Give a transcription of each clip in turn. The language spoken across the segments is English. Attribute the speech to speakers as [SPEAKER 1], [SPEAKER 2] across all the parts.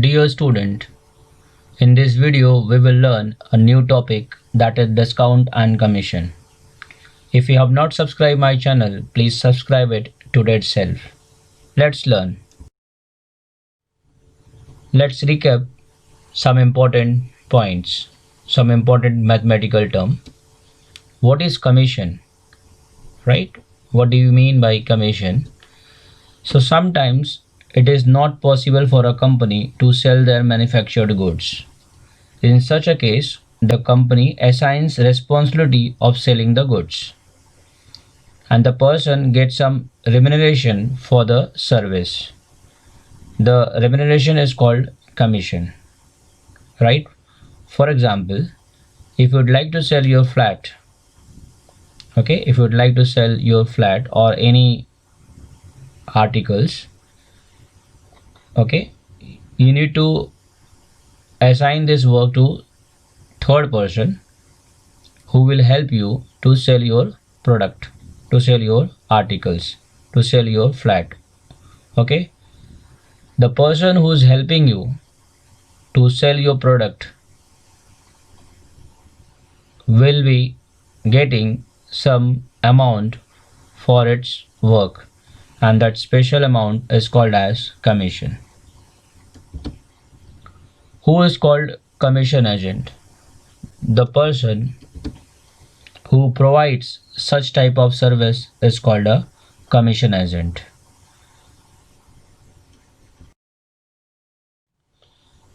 [SPEAKER 1] Dear student, in this video we will learn a new topic, that is discount and commission. If you have not subscribed my channel, please subscribe it today itself. Let's learn. Let's recap some important points, some important mathematical term. What is commission? Right? What do you mean by commission? So sometimes it is not possible for a company to sell their manufactured goods. In such a case, the company assigns responsibility of selling the goods, and the person gets some remuneration for the service. The remuneration is called commission, right? For example, if you would like to sell your flat, okay, if you would like to sell your flat or any articles, okay, you need to assign this work to third person who will help you to sell your product, to sell your articles, to sell your flat. Okay, the person who is helping you to sell your product will be getting some amount for its work, and that special amount is called as commission. Who is called commission agent? The person who provides such type of service is called a commission agent.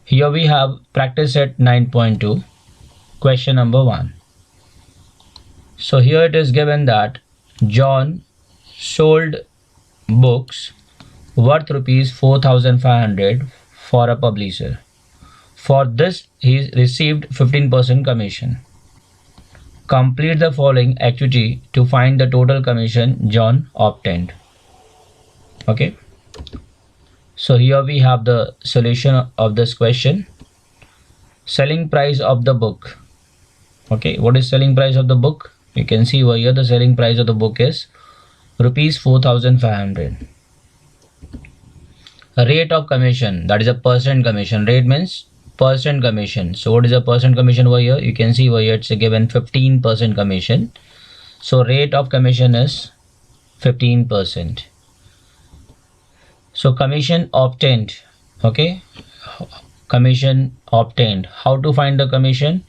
[SPEAKER 1] Here we have practice set 9.2, question number 1. So here it is given that John sold books worth rupees 4,500 for a publisher. For this, he received 15% commission. Complete the following activity to find the total commission John obtained. Okay. So here we have the solution of this question. Selling price of the book. Okay. What is selling price of the book? You can see over here the selling price of the book is rupees 4,500. Rate of commission, that is a percent commission. Rate means percent commission. So what is a percent commission over here? You can see over here it's given 15% commission. So rate of commission is 15%. So commission obtained. Okay, commission obtained. How to find the commission?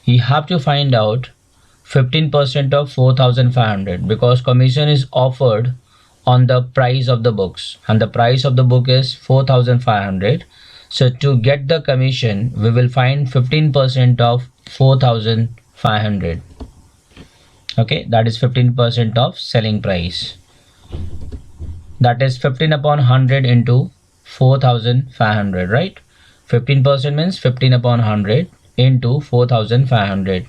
[SPEAKER 1] You have to find out 15% of 4,500 because commission is offered on the price of the books, and the price of the book is 4,500. So to get the commission, we will find 15% of 4,500. Okay, that is 15% of selling price. That is 15 upon 100 into 4,500, right? 15% means 15 upon 100 into 4,500.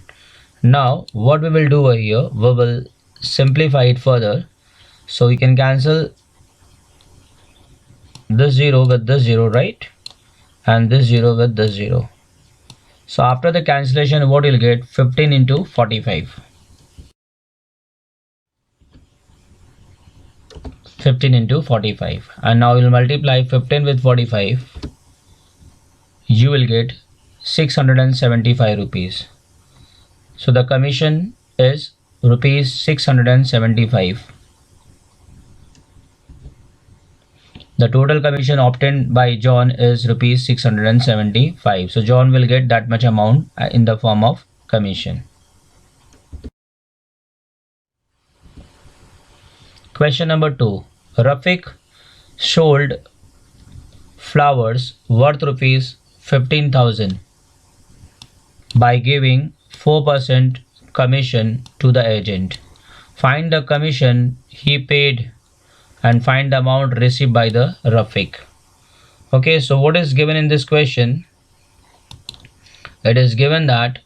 [SPEAKER 1] Now what we will do over here, we will simplify it further. So we can cancel this 0 with this 0, right? And this 0 with this 0. So after the cancellation, what you'll get? 15 into 45. 15 into 45. And now you'll multiply 15 with 45. You will get 675 rupees. So the commission is rupees 675. The total commission obtained by John is rupees 675. So John will get that much amount in the form of commission. Question number 2. Rafiq sold flowers worth rupees 15,000 by giving 4% commission to the agent. Find the commission he paid and find the amount received by the Rafiq. Okay, so what is given in this question? It is given that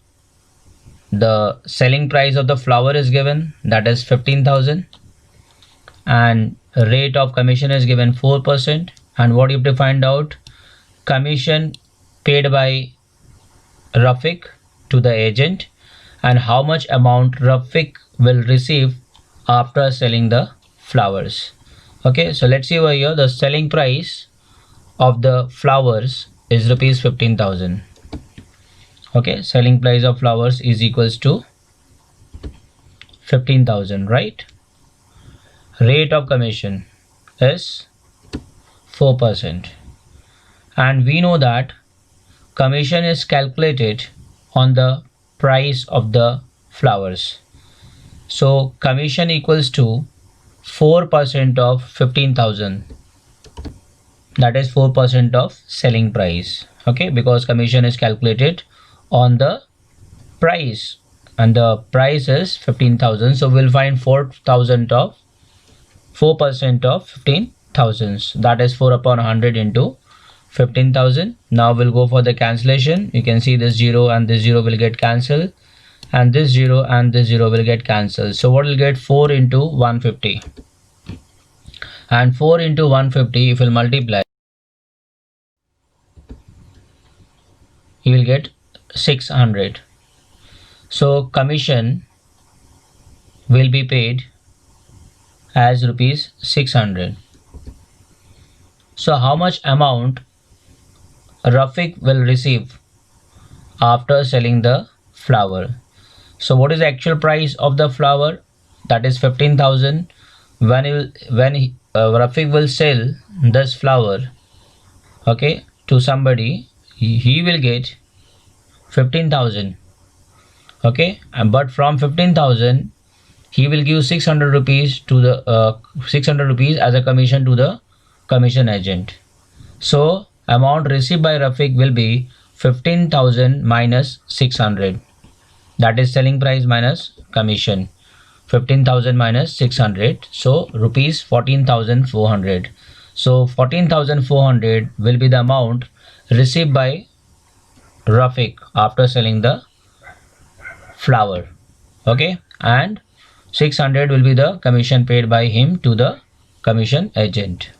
[SPEAKER 1] the selling price of the flower is given, that is 15,000, and rate of commission is given 4%. And what you have to find out? Commission paid by Rafiq to the agent, and how much amount Rafiq will receive after selling the flowers. Okay, so let's see over here the selling price of the flowers is rupees 15,000. Okay, selling price of flowers is equals to 15,000, right? Rate of commission is 4%, and we know that commission is calculated on the price of the flowers. So commission equals to 4% of 15,000, that is 4% of selling price. Okay, because commission is calculated on the price and the price is 15,000, so we'll find 4% of 4% of 15,000, that is 4 upon 100 into 15,000. Now we'll go for the cancellation. You can see this 0 and this 0 will get cancelled, and this 0 and this 0 will get cancelled. So what will get 4 into 150, and 4 into 150, if we'll multiply, you will get 600. So commission will be paid as rupees 600. So how much amount Rafiq will receive after selling the flower? So what is the actual price of the flower? That is 15,000. When Rafiq will sell this flower, okay, to somebody, he will get 15,000. Okay, but from 15,000 he will give 600 rupees to the 600 rupees as a commission to the commission agent. So amount received by Rafiq will be 15,000 minus 600, that is selling price minus commission. 15,000 minus 600, so rupees 14,400. So 14,400 will be the amount received by Rafiq after selling the flower. Okay, and 600 will be the commission paid by him to the commission agent.